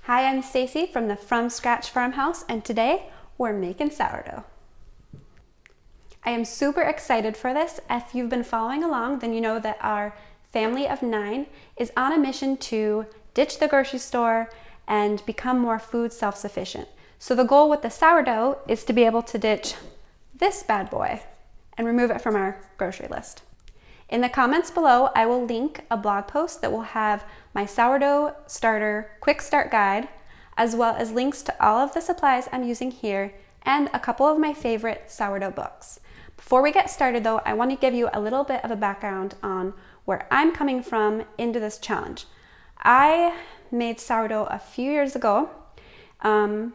Hi, I'm Stacy from the From Scratch Farmhouse, and today we're making sourdough. I am super excited for this. If you've been following along, then you know that our family of 9 is on a mission to ditch the grocery store and become more food self-sufficient. So the goal with the sourdough is to be able to ditch this bad boy and remove it from our grocery list. In the comments below, I will link a blog post that will have my sourdough starter quick start guide, as well as links to all of the supplies I'm using here and a couple of my favorite sourdough books. Before we get started though, I want to give you a little bit of a background on where I'm coming from into this challenge. I made sourdough a few years ago. I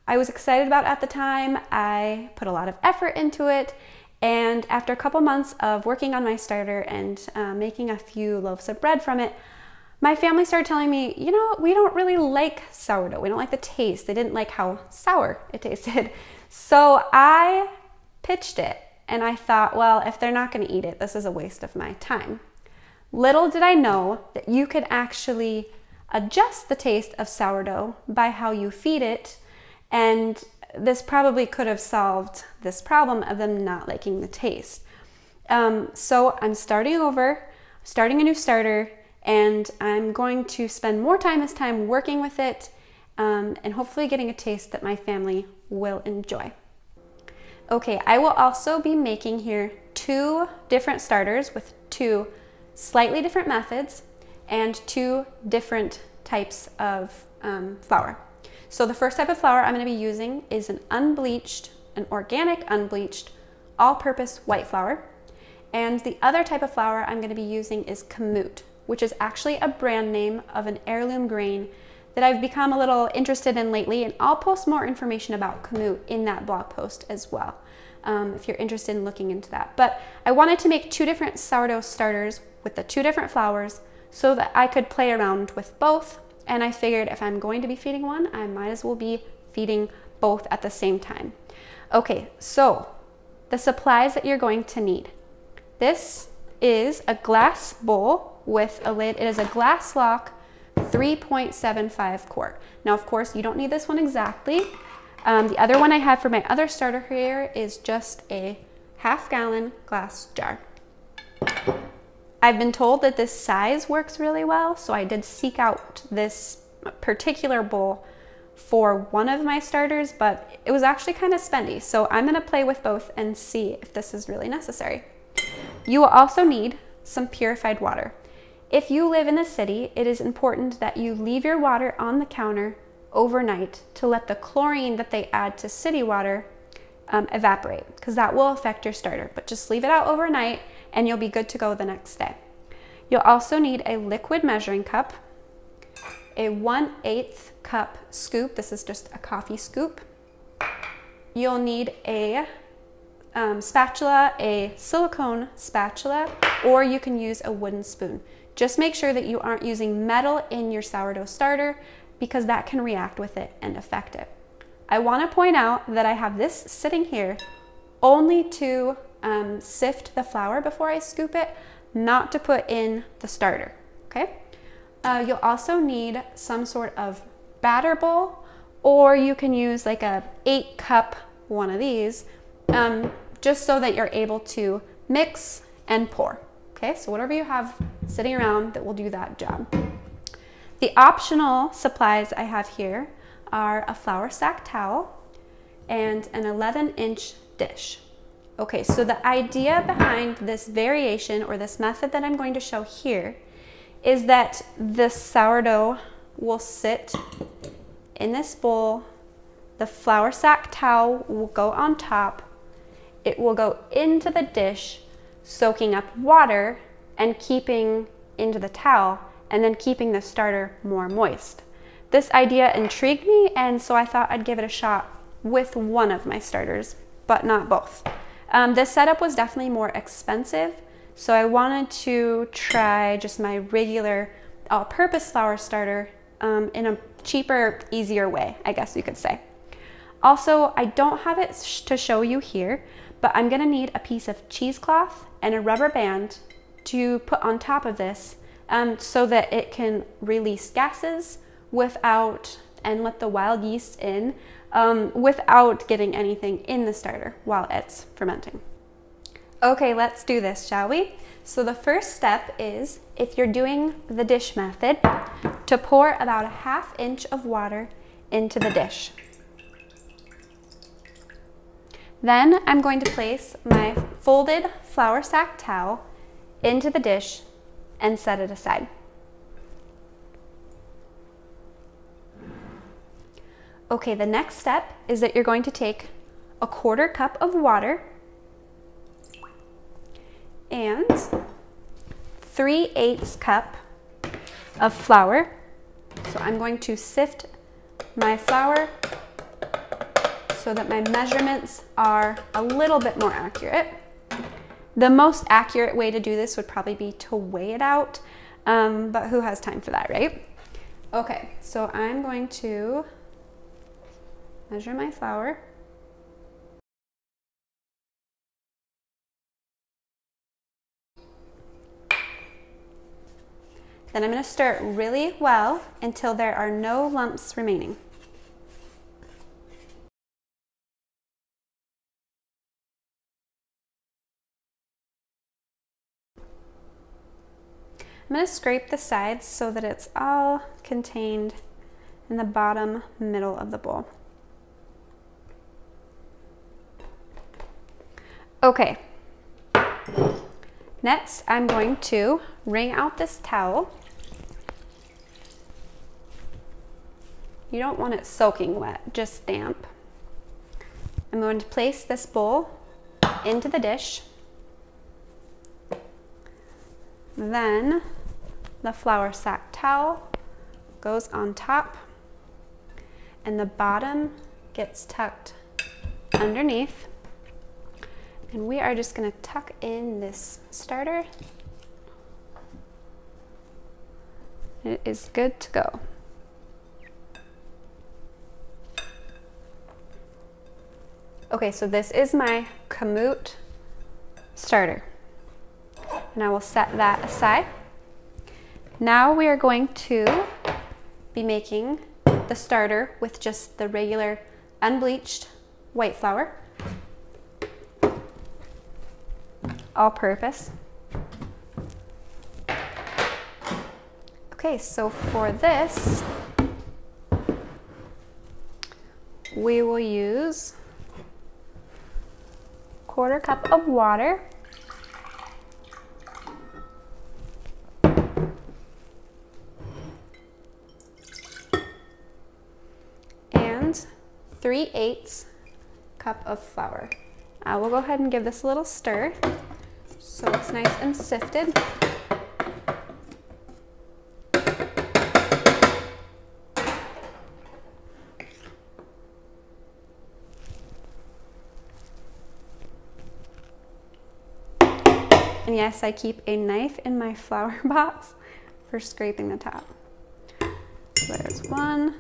was excited about it at the time. I put a lot of effort into it. And after a couple months of working on my starter and making a few loaves of bread from it, my family started telling me, you know, we don't really like sourdough. We don't like the taste. They didn't like how sour it tasted. So I pitched it and I thought, well, if they're not going to eat it, this is a waste of my time. Little did I know that you could actually adjust the taste of sourdough by how you feed it, and this probably could have solved this problem of them not liking the taste. So I'm starting over, starting a new starter, and I'm going to spend more time this time working with it and hopefully getting a taste that my family will enjoy. Okay, I will also be making here 2 different starters with 2 slightly different methods and 2 different types of flour. So the first type of flour I'm going to be using is an organic unbleached, all-purpose white flour. And the other type of flour I'm going to be using is Kamut, which is actually a brand name of an heirloom grain that I've become a little interested in lately, and I'll post more information about Kamut in that blog post as well, if you're interested in looking into that. But I wanted to make 2 different sourdough starters with the 2 different flours so that I could play around with both. And I figured if I'm going to be feeding one, I might as well be feeding both at the same time. Okay, so the supplies that you're going to need. This is a glass bowl with a lid. It is a glass lock 3.75 quart. Now, of course, you don't need this one exactly. The other one I have for my other starter here is just a half-gallon glass jar. I've been told that this size works really well, so I did seek out this particular bowl for one of my starters, but it was actually kind of spendy, so I'm going to play with both and see if this is really necessary. You will also need some purified water. If you live in a city, it is important that you leave your water on the counter overnight to let the chlorine that they add to city water evaporate, because that will affect your starter. But just leave it out overnight and you'll be good to go the next day. You'll also need a liquid measuring cup, a 1/8 cup scoop. This is just a coffee scoop. You'll need a spatula, a silicone spatula, or you can use a wooden spoon. Just make sure that you aren't using metal in your sourdough starter, because that can react with it and affect it. I want to point out that I have this sitting here only to sift the flour before I scoop it, not to put in the starter, okay? You'll also need some sort of batter bowl, or you can use like a 8-cup one of these, just so that you're able to mix and pour, okay? So whatever you have sitting around that will do that job. The optional supplies I have here are a flour sack towel and an 11-inch dish. Okay, so the idea behind this variation, or this method that I'm going to show here, is that the sourdough will sit in this bowl, the flour sack towel will go on top, it will go into the dish, soaking up water and keeping into the towel, and then keeping the starter more moist. This idea intrigued me, and so I thought I'd give it a shot with one of my starters, but not both. This setup was definitely more expensive, so I wanted to try just my regular all-purpose flour starter in a cheaper, easier way, I guess you could say. Also, I don't have it to show you here, but I'm gonna need a piece of cheesecloth and a rubber band to put on top of this so that it can release gases and let the wild yeast in without getting anything in the starter while it's fermenting. Okay, let's do this, shall we? So the first step is, if you're doing the dish method, to pour about a 1/2 inch of water into the dish. Then I'm going to place my folded flour sack towel into the dish and set it aside. Okay, the next step is that you're going to take a 1/4 cup of water and 3/8 cup of flour. So I'm going to sift my flour so that my measurements are a little bit more accurate. The most accurate way to do this would probably be to weigh it out, but who has time for that, right? Okay, so I'm going to measure my flour. Then I'm going to stir it really well until there are no lumps remaining. I'm going to scrape the sides so that it's all contained in the bottom middle of the bowl. Okay, next I'm going to wring out this towel. You don't want it soaking wet, just damp. I'm going to place this bowl into the dish. Then the flour sack towel goes on top and the bottom gets tucked underneath. And we are just going to tuck in this starter. It is good to go. Okay, so this is my Kamut starter. And I will set that aside. Now we are going to be making the starter with just the regular unbleached white flour. All-purpose. Okay, so for this, we will use 1/4 cup of water, and 3/8 cup of flour. I will go ahead and give this a little stir so it's nice and sifted. And yes, I keep a knife in my flour box for scraping the top. So there's one.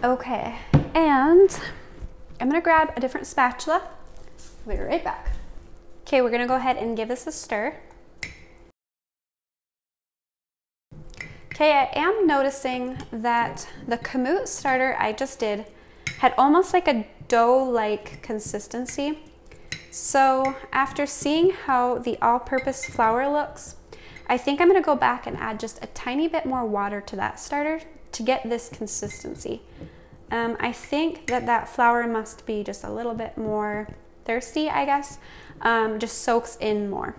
Okay, and I'm gonna grab a different spatula. We'll be right back. Okay, we're gonna go ahead and give this a stir. Okay, I am noticing that the Kamut starter I just did had almost like a dough-like consistency. So after seeing how the all-purpose flour looks, I think I'm gonna go back and add just a tiny bit more water to that starter to get this consistency. I think that flour must be just a little bit more thirsty, I guess, just soaks in more.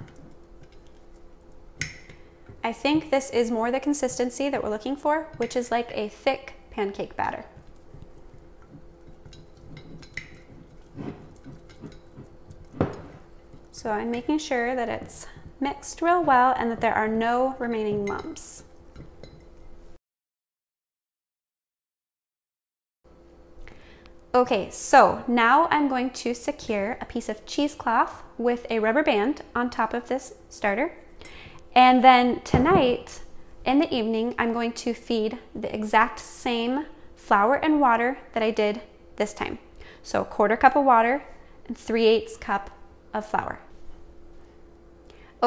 I think this is more the consistency that we're looking for, which is like a thick pancake batter. So I'm making sure that it's mixed real well and that there are no remaining lumps. Okay, so now I'm going to secure a piece of cheesecloth with a rubber band on top of this starter. And then tonight, in the evening, I'm going to feed the exact same flour and water that I did this time. So 1/4 cup of water and 3/8 cup of flour.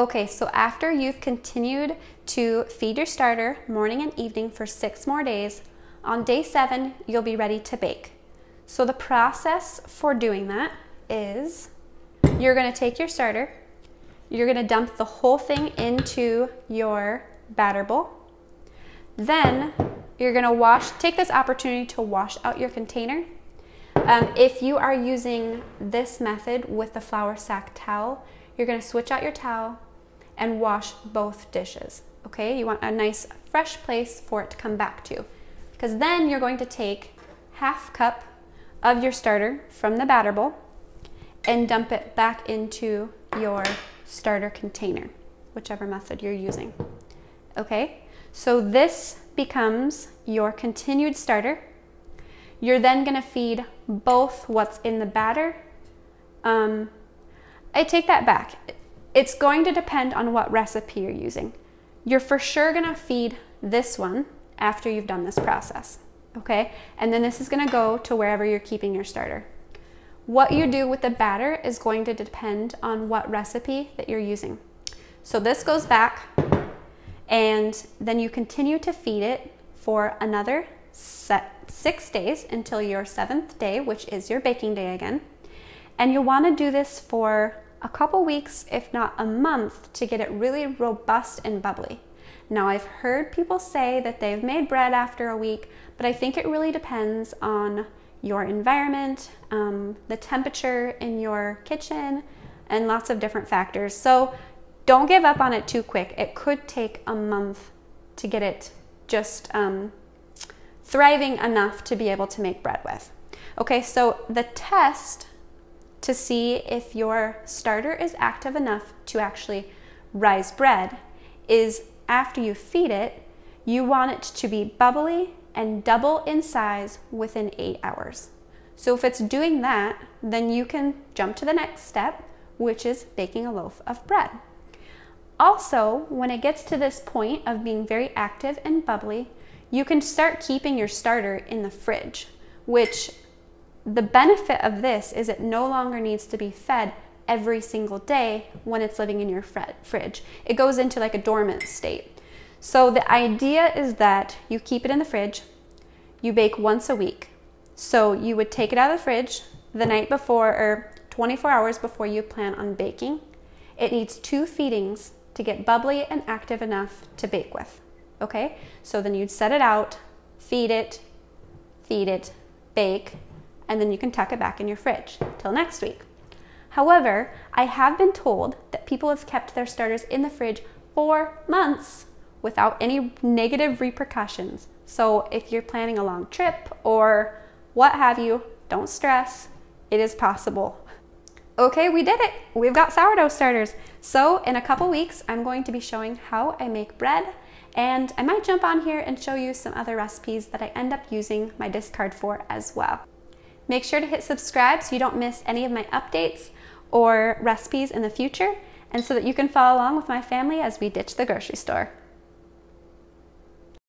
Okay, so after you've continued to feed your starter morning and evening for 6 more days, on day 7, you'll be ready to bake. So the process for doing that is you're gonna take your starter, you're gonna dump the whole thing into your batter bowl. Then you're gonna take this opportunity to wash out your container. If you are using this method with the flour sack towel, you're gonna switch out your towel and wash both dishes, okay? You want a nice fresh place for it to come back to, because then you're going to take 1/2 cup of your starter from the batter bowl and dump it back into your starter container, whichever method you're using, okay? So this becomes your continued starter. You're then gonna feed both what's in the batter. I take that back. It's going to depend on what recipe you're using. You're for sure gonna feed this one after you've done this process, okay? And then this is gonna go to wherever you're keeping your starter. What you do with the batter is going to depend on what recipe that you're using. So this goes back, and then you continue to feed it for another 6 days until your 7th day, which is your baking day again. And you'll want to do this for a couple weeks, if not a month, to get it really robust and bubbly. Now, I've heard people say that they've made bread after a week, but I think it really depends on your environment, the temperature in your kitchen, and lots of different factors. So don't give up on it too quick. It could take a month to get it just thriving enough to be able to make bread with. Okay, so the test to see if your starter is active enough to actually rise bread is after you feed it, you want it to be bubbly and double in size within 8 hours. So if it's doing that, then you can jump to the next step, which is baking a loaf of bread. Also, when it gets to this point of being very active and bubbly, you can start keeping your starter in the fridge, which the benefit of this is it no longer needs to be fed every single day when it's living in your fridge. It goes into like a dormant state. So the idea is that you keep it in the fridge, you bake once a week. So you would take it out of the fridge the night before or 24 hours before you plan on baking. It needs 2 feedings to get bubbly and active enough to bake with. Okay, so then you'd set it out, feed it, bake, and then you can tuck it back in your fridge till next week. However, I have been told that people have kept their starters in the fridge for months without any negative repercussions. So if you're planning a long trip or what have you, don't stress, it is possible. Okay, we did it. We've got sourdough starters. So in a couple weeks, I'm going to be showing how I make bread, and I might jump on here and show you some other recipes that I end up using my discard for as well. Make sure to hit subscribe so you don't miss any of my updates or recipes in the future, and so that you can follow along with my family as we ditch the grocery store.